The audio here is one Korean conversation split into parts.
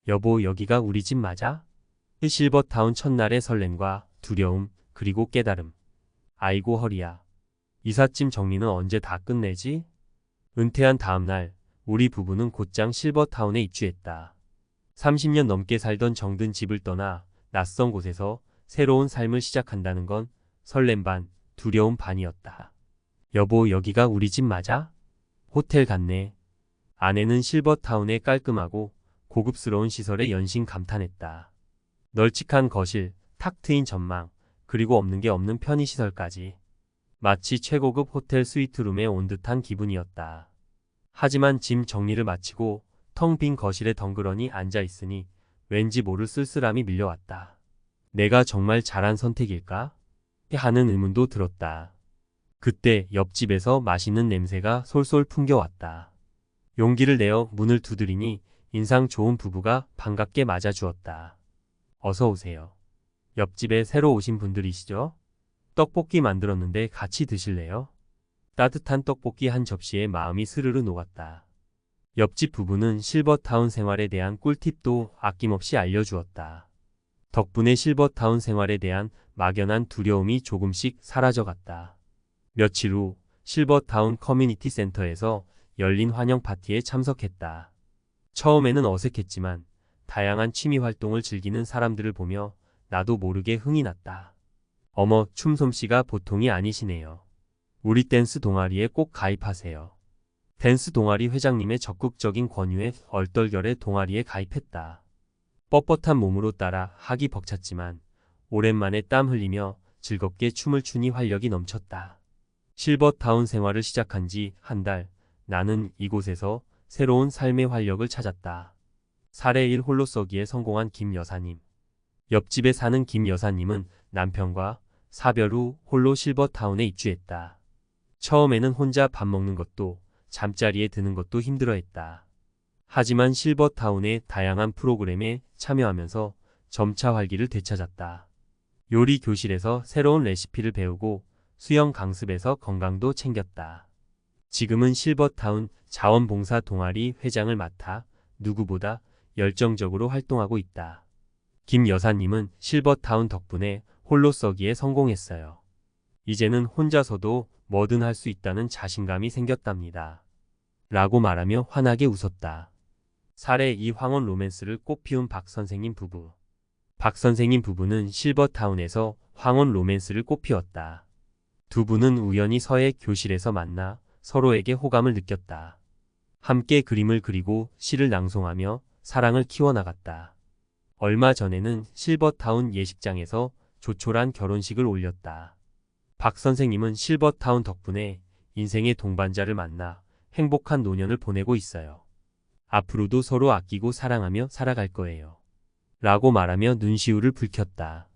여보, 여기가 우리 집 맞아? 실버타운 첫날의 설렘과 두려움, 그리고 깨달음. 아이고 허리야. 이삿짐 정리는 언제 다 끝내지? 은퇴한 다음날 우리 부부는 곧장 실버타운에 입주했다. 30년 넘게 살던 정든 집을 떠나 낯선 곳에서 새로운 삶을 시작한다는 건 설렘 반, 두려움 반이었다. 여보, 여기가 우리 집 맞아? 호텔 같네. 아내는 실버타운의 깔끔하고 고급스러운 시설에 연신 감탄했다. 널찍한 거실, 탁 트인 전망, 그리고 없는 게 없는 편의시설까지. 마치 최고급 호텔 스위트룸에 온 듯한 기분이었다. 하지만 짐 정리를 마치고 텅 빈 거실에 덩그러니 앉아 있으니 왠지 모를 쓸쓸함이 밀려왔다. 내가 정말 잘한 선택일까? 하는 의문도 들었다. 그때 옆집에서 맛있는 냄새가 솔솔 풍겨왔다. 용기를 내어 문을 두드리니 인상 좋은 부부가 반갑게 맞아주었다. 어서 오세요. 옆집에 새로 오신 분들이시죠? 떡볶이 만들었는데 같이 드실래요? 따뜻한 떡볶이 한 접시에 마음이 스르르 녹았다. 옆집 부부는 실버타운 생활에 대한 꿀팁도 아낌없이 알려주었다. 덕분에 실버타운 생활에 대한 막연한 두려움이 조금씩 사라져갔다. 며칠 후 실버타운 커뮤니티 센터에서 열린 환영 파티에 참석했다. 처음에는 어색했지만 다양한 취미 활동을 즐기는 사람들을 보며 나도 모르게 흥이 났다. 어머, 춤 솜씨가 보통이 아니시네요. 우리 댄스 동아리에 꼭 가입하세요. 댄스 동아리 회장님의 적극적인 권유에 얼떨결에 동아리에 가입했다. 뻣뻣한 몸으로 따라 하기 벅찼지만 오랜만에 땀 흘리며 즐겁게 춤을 추니 활력이 넘쳤다. 실버타운 생활을 시작한 지 한 달, 나는 이곳에서 새로운 삶의 활력을 찾았다. 사례 1 홀로 쏘기에 성공한 김 여사님. 옆집에 사는 김 여사님은 남편과 사별 후 홀로 실버타운에 입주했다. 처음에는 혼자 밥 먹는 것도 잠자리에 드는 것도 힘들어했다. 하지만 실버타운의 다양한 프로그램에 참여하면서 점차 활기를 되찾았다. 요리 교실에서 새로운 레시피를 배우고 수영 강습에서 건강도 챙겼다. 지금은 실버타운 자원봉사 동아리 회장을 맡아 누구보다 열정적으로 활동하고 있다. 김 여사님은 실버타운 덕분에 홀로 쏘기에 성공했어요. 이제는 혼자서도 뭐든 할 수 있다는 자신감이 생겼답니다. 라고 말하며 환하게 웃었다. 사례 2 황혼 로맨스를 꽃피운 박 선생님 부부. 박 선생님 부부는 실버타운에서 황혼 로맨스를 꽃피웠다. 두 분은 우연히 서해 교실에서 만나 서로에게 호감을 느꼈다. 함께 그림을 그리고 시를 낭송하며 사랑을 키워나갔다. 얼마 전에는 실버타운 예식장에서 조촐한 결혼식을 올렸다. 박 선생님은 실버타운 덕분에 인생의 동반자를 만나 행복한 노년을 보내고 있어요. 앞으로도 서로 아끼고 사랑하며 살아갈 거예요. 라고 말하며 눈시울을 붉혔다.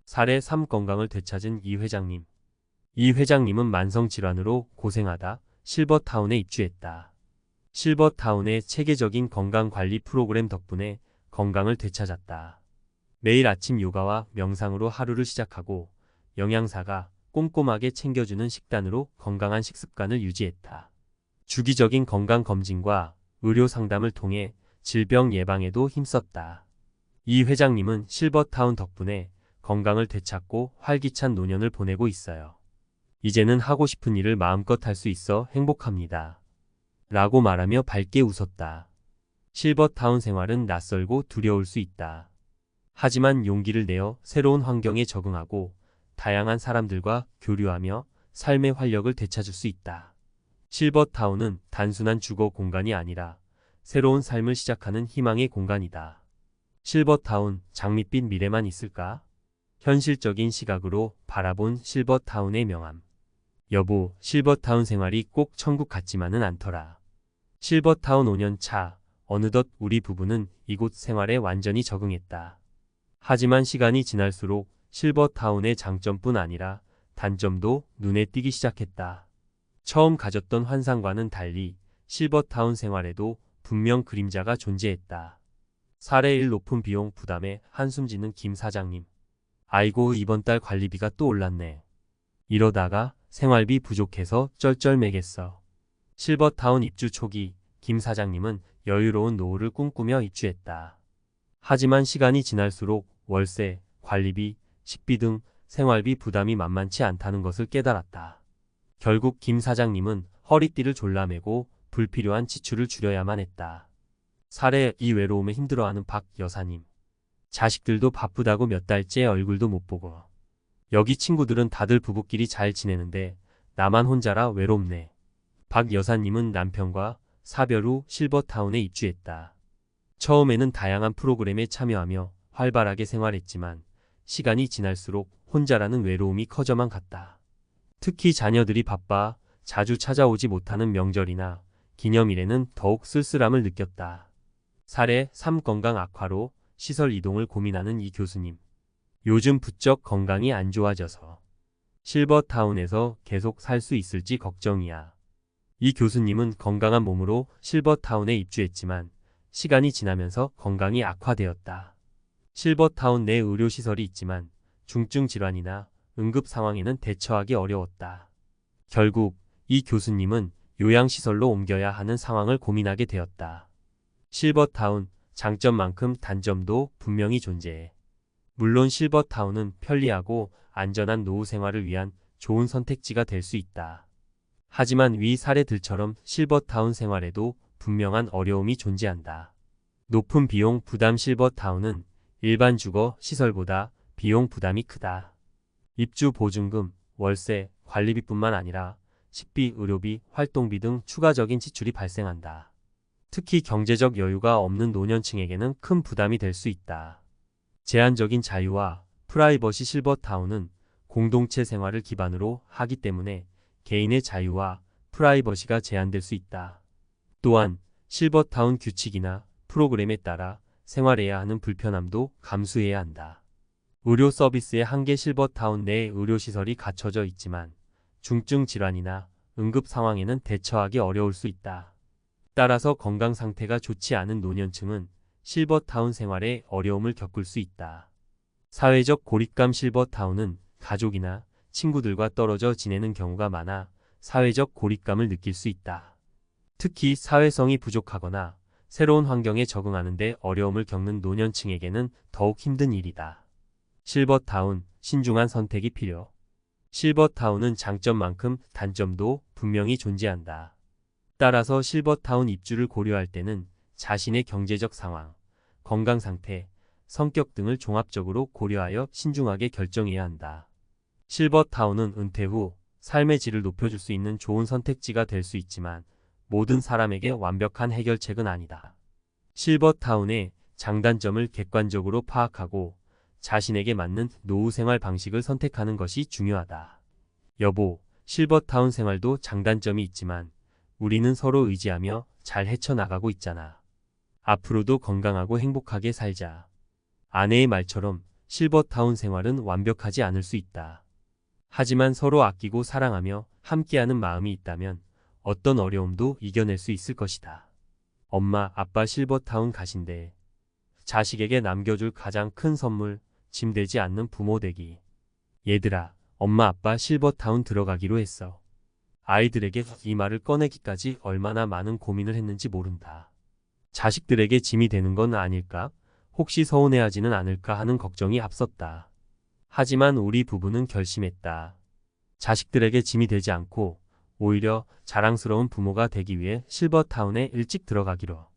사례 3 건강을 되찾은 이 회장님. 이 회장님은 만성질환으로 고생하다 실버타운에 입주했다. 실버타운의 체계적인 건강관리 프로그램 덕분에 건강을 되찾았다. 매일 아침 요가와 명상으로 하루를 시작하고 영양사가 꼼꼼하게 챙겨주는 식단으로 건강한 식습관을 유지했다. 주기적인 건강검진과 의료 상담을 통해 질병 예방에도 힘썼다. 이 회장님은 실버타운 덕분에 건강을 되찾고 활기찬 노년을 보내고 있어요. 이제는 하고 싶은 일을 마음껏 할 수 있어 행복합니다. 라고 말하며 밝게 웃었다. 실버타운 생활은 낯설고 두려울 수 있다. 하지만 용기를 내어 새로운 환경에 적응하고 다양한 사람들과 교류하며 삶의 활력을 되찾을 수 있다. 실버타운은 단순한 주거 공간이 아니라 새로운 삶을 시작하는 희망의 공간이다. 실버타운, 장밋빛 미래만 있을까? 현실적인 시각으로 바라본 실버타운의 명암. 여보, 실버타운 생활이 꼭 천국 같지만은 않더라. 실버타운 5년 차, 어느덧 우리 부부는 이곳 생활에 완전히 적응했다. 하지만 시간이 지날수록 실버타운의 장점뿐 아니라 단점도 눈에 띄기 시작했다. 처음 가졌던 환상과는 달리 실버타운 생활에도 분명 그림자가 존재했다. 사례 1 높은 비용 부담에 한숨 짓는 김 사장님. 아이고, 이번 달 관리비가 또 올랐네. 이러다가 생활비 부족해서 쩔쩔매겠어. 실버타운 입주 초기 김 사장님은 여유로운 노후를 꿈꾸며 입주했다. 하지만 시간이 지날수록 월세, 관리비, 식비 등 생활비 부담이 만만치 않다는 것을 깨달았다. 결국 김 사장님은 허리띠를 졸라매고 불필요한 지출을 줄여야만 했다. 살해 이 외로움에 힘들어하는 박 여사님. 자식들도 바쁘다고 몇 달째 얼굴도 못 보고. 여기 친구들은 다들 부부끼리 잘 지내는데 나만 혼자라 외롭네. 박 여사님은 남편과 사별 후 실버타운에 입주했다. 처음에는 다양한 프로그램에 참여하며 활발하게 생활했지만 시간이 지날수록 혼자라는 외로움이 커져만 갔다. 특히 자녀들이 바빠 자주 찾아오지 못하는 명절이나 기념일에는 더욱 쓸쓸함을 느꼈다. 살해, 삶 건강 악화로 시설 이동을 고민하는 이 교수님. 요즘 부쩍 건강이 안 좋아져서 실버타운에서 계속 살 수 있을지 걱정이야. 이 교수님은 건강한 몸으로 실버타운에 입주했지만 시간이 지나면서 건강이 악화되었다. 실버타운 내 의료시설이 있지만 중증 질환이나 응급 상황에는 대처하기 어려웠다. 결국 이 교수님은 요양시설로 옮겨야 하는 상황을 고민하게 되었다. 실버타운, 장점만큼 단점도 분명히 존재해. 물론 실버타운은 편리하고 안전한 노후 생활을 위한 좋은 선택지가 될 수 있다. 하지만 위 사례들처럼 실버타운 생활에도 분명한 어려움이 존재한다. 높은 비용 부담 실버타운은 일반 주거 시설보다 비용 부담이 크다. 입주 보증금, 월세, 관리비뿐만 아니라 식비, 의료비, 활동비 등 추가적인 지출이 발생한다. 특히 경제적 여유가 없는 노년층에게는 큰 부담이 될 수 있다. 제한적인 자유와 프라이버시 실버타운은 공동체 생활을 기반으로 하기 때문에 개인의 자유와 프라이버시가 제한될 수 있다. 또한 실버타운 규칙이나 프로그램에 따라 생활해야 하는 불편함도 감수해야 한다. 의료 서비스의 한계 실버타운 내 의료시설이 갖춰져 있지만 중증 질환이나 응급 상황에는 대처하기 어려울 수 있다. 따라서 건강 상태가 좋지 않은 노년층은 실버타운 생활에 어려움을 겪을 수 있다. 사회적 고립감 실버타운은 가족이나 친구들과 떨어져 지내는 경우가 많아 사회적 고립감을 느낄 수 있다. 특히 사회성이 부족하거나 새로운 환경에 적응하는 데 어려움을 겪는 노년층에게는 더욱 힘든 일이다. 실버타운, 신중한 선택이 필요. 실버타운은 장점만큼 단점도 분명히 존재한다. 따라서 실버타운 입주를 고려할 때는 자신의 경제적 상황, 건강 상태, 성격 등을 종합적으로 고려하여 신중하게 결정해야 한다. 실버타운은 은퇴 후 삶의 질을 높여줄 수 있는 좋은 선택지가 될 수 있지만 모든 사람에게 완벽한 해결책은 아니다. 실버타운의 장단점을 객관적으로 파악하고 자신에게 맞는 노후 생활 방식을 선택하는 것이 중요하다. 여보, 실버타운 생활도 장단점이 있지만 우리는 서로 의지하며 잘 헤쳐나가고 있잖아. 앞으로도 건강하고 행복하게 살자. 아내의 말처럼 실버타운 생활은 완벽하지 않을 수 있다. 하지만 서로 아끼고 사랑하며 함께하는 마음이 있다면 어떤 어려움도 이겨낼 수 있을 것이다. 엄마, 아빠 실버타운 가신대. 자식에게 남겨줄 가장 큰 선물, 짐 되지 않는 부모 되기. 얘들아, 엄마 아빠 실버타운 들어가기로 했어. 아이들에게 이 말을 꺼내기까지 얼마나 많은 고민을 했는지 모른다. 자식들에게 짐이 되는 건 아닐까? 혹시 서운해하지는 않을까 하는 걱정이 앞섰다. 하지만 우리 부부는 결심했다. 자식들에게 짐이 되지 않고 오히려 자랑스러운 부모가 되기 위해 실버타운에 일찍 들어가기로.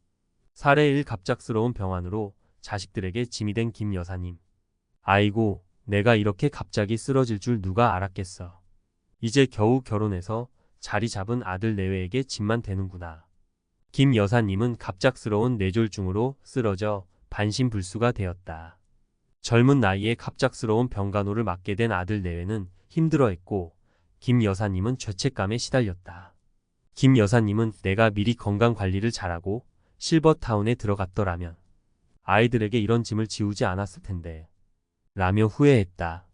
살해 일 갑작스러운 병환으로 자식들에게 짐이 된 김 여사님. 아이고, 내가 이렇게 갑자기 쓰러질 줄 누가 알았겠어. 이제 겨우 결혼해서 자리 잡은 아들 내외에게 짐만 되는구나. 김 여사님은 갑작스러운 뇌졸중으로 쓰러져 반신불수가 되었다. 젊은 나이에 갑작스러운 병간호를 맡게 된 아들 내외는 힘들어했고 김 여사님은 죄책감에 시달렸다. 김 여사님은 내가 미리 건강관리를 잘하고 실버타운에 들어갔더라면 아이들에게 이런 짐을 지우지 않았을 텐데 라며 후회했다.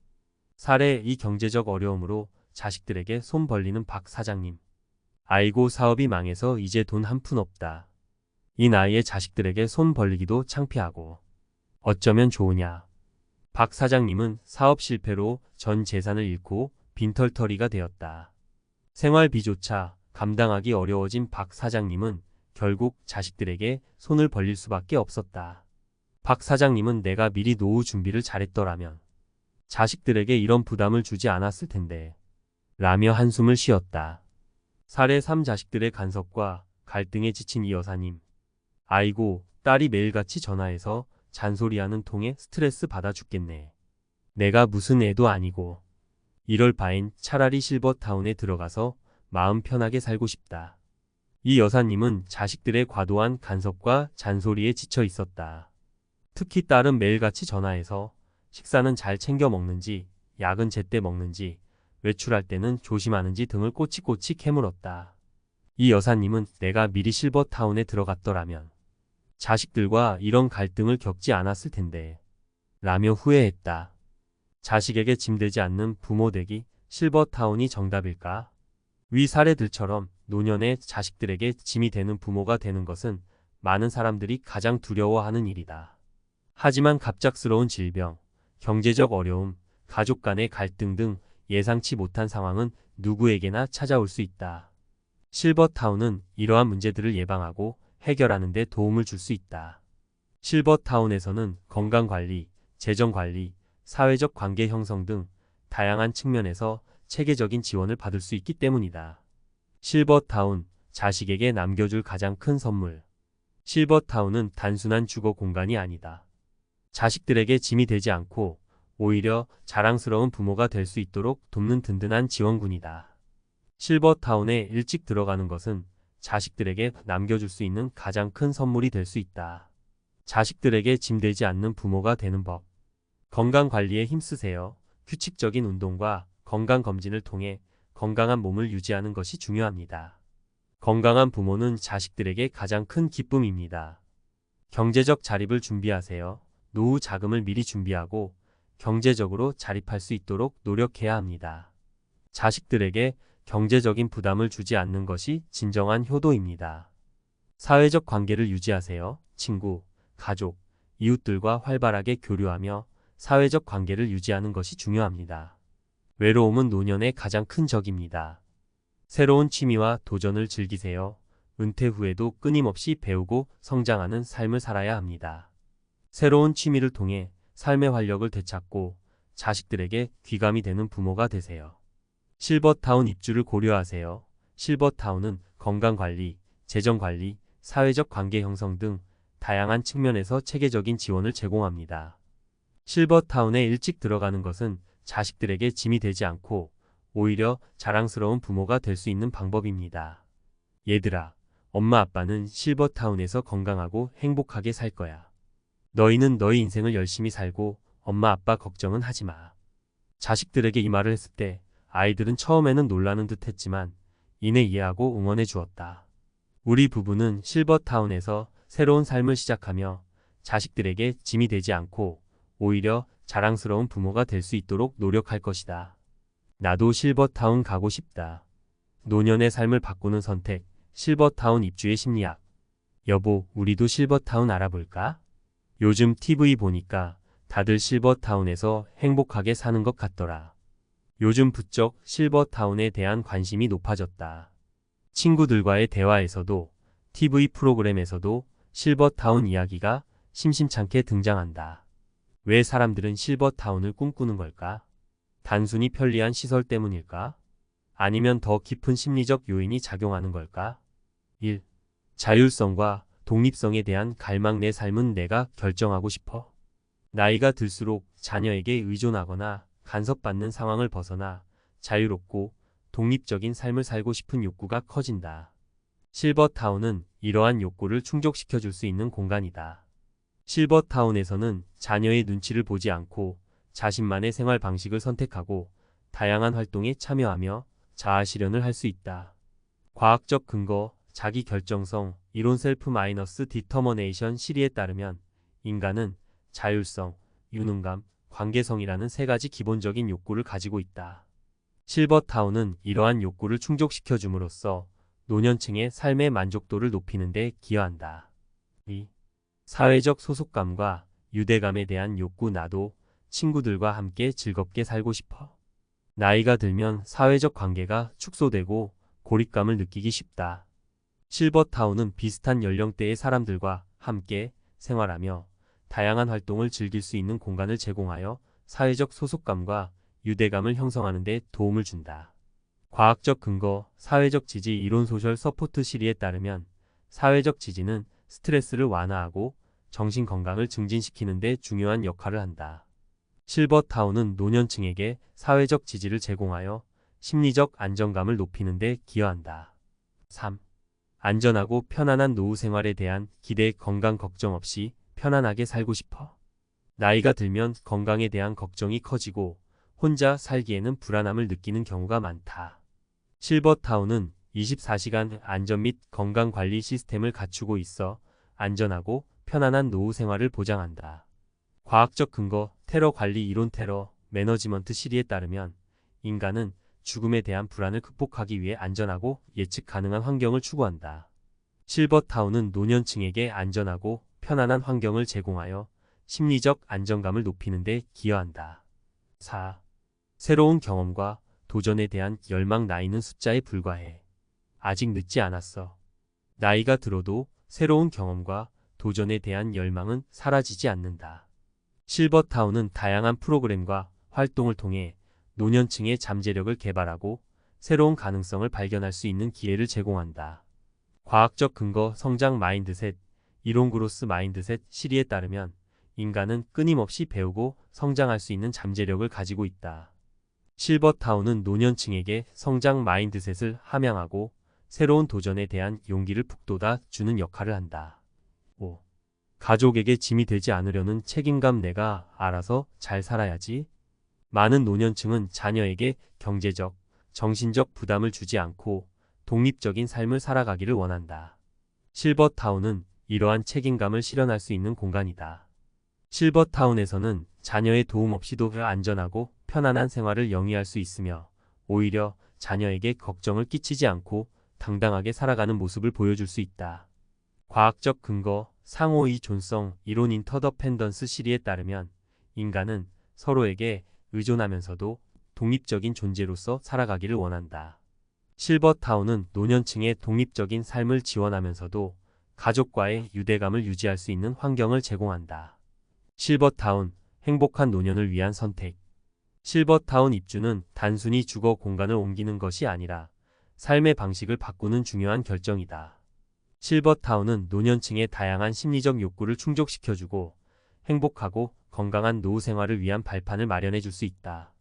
살해 이 경제적 어려움으로 자식들에게 손 벌리는 박 사장님. 아이고 사업이 망해서 이제 돈 한 푼 없다. 이 나이에 자식들에게 손 벌리기도 창피하고 어쩌면 좋으냐. 박 사장님은 사업 실패로 전 재산을 잃고 빈털터리가 되었다. 생활비조차 감당하기 어려워진 박 사장님은 결국 자식들에게 손을 벌릴 수밖에 없었다. 박 사장님은 내가 미리 노후 준비를 잘했더라면 자식들에게 이런 부담을 주지 않았을 텐데 라며 한숨을 쉬었다. 살해 3자식들의 간섭과 갈등에 지친 이 여사님. 아이고, 딸이 매일같이 전화해서 잔소리하는 통에 스트레스 받아 죽겠네. 내가 무슨 애도 아니고. 이럴 바엔 차라리 실버타운에 들어가서 마음 편하게 살고 싶다. 이 여사님은 자식들의 과도한 간섭과 잔소리에 지쳐 있었다. 특히 딸은 매일같이 전화해서 식사는 잘 챙겨 먹는지, 약은 제때 먹는지, 외출할 때는 조심하는지 등을 꼬치꼬치 캐물었다. 이 여사님은 내가 미리 실버타운에 들어갔더라면 자식들과 이런 갈등을 겪지 않았을 텐데 라며 후회했다. 자식에게 짐되지 않는 부모 되기 실버타운이 정답일까? 위 사례들처럼 노년의 자식들에게 짐이 되는 부모가 되는 것은 많은 사람들이 가장 두려워하는 일이다. 하지만 갑작스러운 질병, 경제적 어려움, 가족 간의 갈등 등 예상치 못한 상황은 누구에게나 찾아올 수 있다. 실버타운은 이러한 문제들을 예방하고 해결하는 데 도움을 줄 수 있다. 실버타운에서는 건강관리, 재정관리, 사회적 관계 형성 등 다양한 측면에서 체계적인 지원을 받을 수 있기 때문이다. 실버타운, 자식에게 남겨줄 가장 큰 선물. 실버타운은 단순한 주거 공간이 아니다. 자식들에게 짐이 되지 않고 오히려 자랑스러운 부모가 될 수 있도록 돕는 든든한 지원군이다. 실버타운에 일찍 들어가는 것은 자식들에게 남겨줄 수 있는 가장 큰 선물이 될 수 있다. 자식들에게 짐되지 않는 부모가 되는 법. 건강관리에 힘쓰세요. 규칙적인 운동과 건강검진을 통해 건강한 몸을 유지하는 것이 중요합니다. 건강한 부모는 자식들에게 가장 큰 기쁨입니다. 경제적 자립을 준비하세요. 노후 자금을 미리 준비하고 경제적으로 자립할 수 있도록 노력해야 합니다. 자식들에게 경제적인 부담을 주지 않는 것이 진정한 효도입니다. 사회적 관계를 유지하세요. 친구, 가족, 이웃들과 활발하게 교류하며 사회적 관계를 유지하는 것이 중요합니다. 외로움은 노년의 가장 큰 적입니다. 새로운 취미와 도전을 즐기세요. 은퇴 후에도 끊임없이 배우고 성장하는 삶을 살아야 합니다. 새로운 취미를 통해 삶의 활력을 되찾고 자식들에게 귀감이 되는 부모가 되세요. 실버타운 입주를 고려하세요. 실버타운은 건강관리, 재정관리, 사회적 관계 형성 등 다양한 측면에서 체계적인 지원을 제공합니다. 실버타운에 일찍 들어가는 것은 자식들에게 짐이 되지 않고 오히려 자랑스러운 부모가 될 수 있는 방법입니다. 얘들아, 엄마 아빠는 실버타운에서 건강하고 행복하게 살 거야. 너희는 너희 인생을 열심히 살고 엄마 아빠 걱정은 하지 마. 자식들에게 이 말을 했을 때 아이들은 처음에는 놀라는 듯 했지만 이내 이해하고 응원해 주었다. 우리 부부는 실버타운에서 새로운 삶을 시작하며 자식들에게 짐이 되지 않고 오히려 자랑스러운 부모가 될 수 있도록 노력할 것이다. 나도 실버타운 가고 싶다. 노년의 삶을 바꾸는 선택, 실버타운 입주의 심리학. 여보, 우리도 실버타운 알아볼까? 요즘 TV 보니까 다들 실버타운에서 행복하게 사는 것 같더라. 요즘 부쩍 실버타운에 대한 관심이 높아졌다. 친구들과의 대화에서도 TV 프로그램에서도 실버타운 이야기가 심심찮게 등장한다. 왜 사람들은 실버타운을 꿈꾸는 걸까? 단순히 편리한 시설 때문일까? 아니면 더 깊은 심리적 요인이 작용하는 걸까? 1. 자율성과 독립성에 대한 갈망. 내 삶은 내가 결정하고 싶어. 나이가 들수록 자녀에게 의존하거나 간섭받는 상황을 벗어나 자유롭고 독립적인 삶을 살고 싶은 욕구가 커진다. 실버타운은 이러한 욕구를 충족시켜 줄 수 있는 공간이다. 실버타운에서는 자녀의 눈치를 보지 않고 자신만의 생활 방식을 선택하고 다양한 활동에 참여하며 자아 실현을 할 수 있다. 과학적 근거, 자기 결정성, 이론 셀프-디터머네이션 시리에 따르면 인간은 자율성, 유능감, 관계성이라는 세 가지 기본적인 욕구를 가지고 있다. 실버타운은 이러한 욕구를 충족시켜 줌으로써 노년층의 삶의 만족도를 높이는 데 기여한다. 2. 사회적 소속감과 유대감에 대한 욕구. 나도 친구들과 함께 즐겁게 살고 싶어. 나이가 들면 사회적 관계가 축소되고 고립감을 느끼기 쉽다. 실버타운은 비슷한 연령대의 사람들과 함께 생활하며 다양한 활동을 즐길 수 있는 공간을 제공하여 사회적 소속감과 유대감을 형성하는 데 도움을 준다. 과학적 근거, 사회적 지지 이론 소셜 서포트 시리에 따르면 사회적 지지는 스트레스를 완화하고 정신 건강을 증진시키는 데 중요한 역할을 한다. 실버타운은 노년층에게 사회적 지지를 제공하여 심리적 안정감을 높이는 데 기여한다. 3. 안전하고 편안한 노후 생활에 대한 기대. 건강 걱정 없이 편안하게 살고 싶어. 나이가 들면 건강에 대한 걱정이 커지고 혼자 살기에는 불안함을 느끼는 경우가 많다. 실버타운은 24시간 안전 및 건강관리 시스템을 갖추고 있어 안전하고 편안한 노후 생활을 보장한다. 과학적 근거, 테러 관리 이론 테러 매너지먼트 시리에 따르면 인간은 죽음에 대한 불안을 극복하기 위해 안전하고 예측 가능한 환경을 추구한다. 실버타운은 노년층에게 안전하고 편안한 환경을 제공하여 심리적 안정감을 높이는 데 기여한다. 4. 새로운 경험과 도전에 대한 열망. 나이는 숫자에 불과해. 아직 늦지 않았어. 나이가 들어도 새로운 경험과 도전에 대한 열망은 사라지지 않는다. 실버타운은 다양한 프로그램과 활동을 통해 노년층의 잠재력을 개발하고 새로운 가능성을 발견할 수 있는 기회를 제공한다. 과학적 근거, 성장 마인드셋, 이론 그로스 마인드셋 시리에 따르면 인간은 끊임없이 배우고 성장할 수 있는 잠재력을 가지고 있다. 실버타운은 노년층에게 성장 마인드셋을 함양하고 새로운 도전에 대한 용기를 북돋아 주는 역할을 한다. 5. 가족에게 짐이 되지 않으려는 책임감. 내가 알아서 잘 살아야지. 많은 노년층은 자녀에게 경제적, 정신적 부담을 주지 않고 독립적인 삶을 살아가기를 원한다. 실버타운은 이러한 책임감을 실현할 수 있는 공간이다. 실버타운에서는 자녀의 도움 없이도 안전하고 편안한 생활을 영위할 수 있으며 오히려 자녀에게 걱정을 끼치지 않고 당당하게 살아가는 모습을 보여줄 수 있다. 과학적 근거, 상호 의존성 이론 인터더펜던스 시리에 따르면 인간은 서로에게 의존하면서도 독립적인 존재로서 살아가기를 원한다. 실버타운은 노년층의 독립적인 삶을 지원하면서도 가족과의 유대감을 유지할 수 있는 환경을 제공한다. 실버타운, 행복한 노년을 위한 선택. 실버타운 입주는 단순히 주거 공간을 옮기는 것이 아니라 삶의 방식을 바꾸는 중요한 결정이다. 실버타운은 노년층의 다양한 심리적 욕구를 충족시켜주고 행복하고 건강한 노후 생활을 위한 발판을 마련해 줄 수 있다.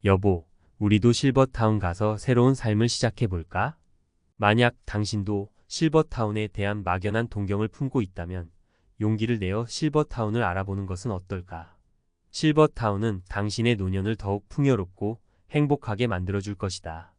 여보, 우리도 실버타운 가서 새로운 삶을 시작해볼까? 만약 당신도 실버타운에 대한 막연한 동경을 품고 있다면 용기를 내어 실버타운을 알아보는 것은 어떨까? 실버타운은 당신의 노년을 더욱 풍요롭고 행복하게 만들어줄 것이다.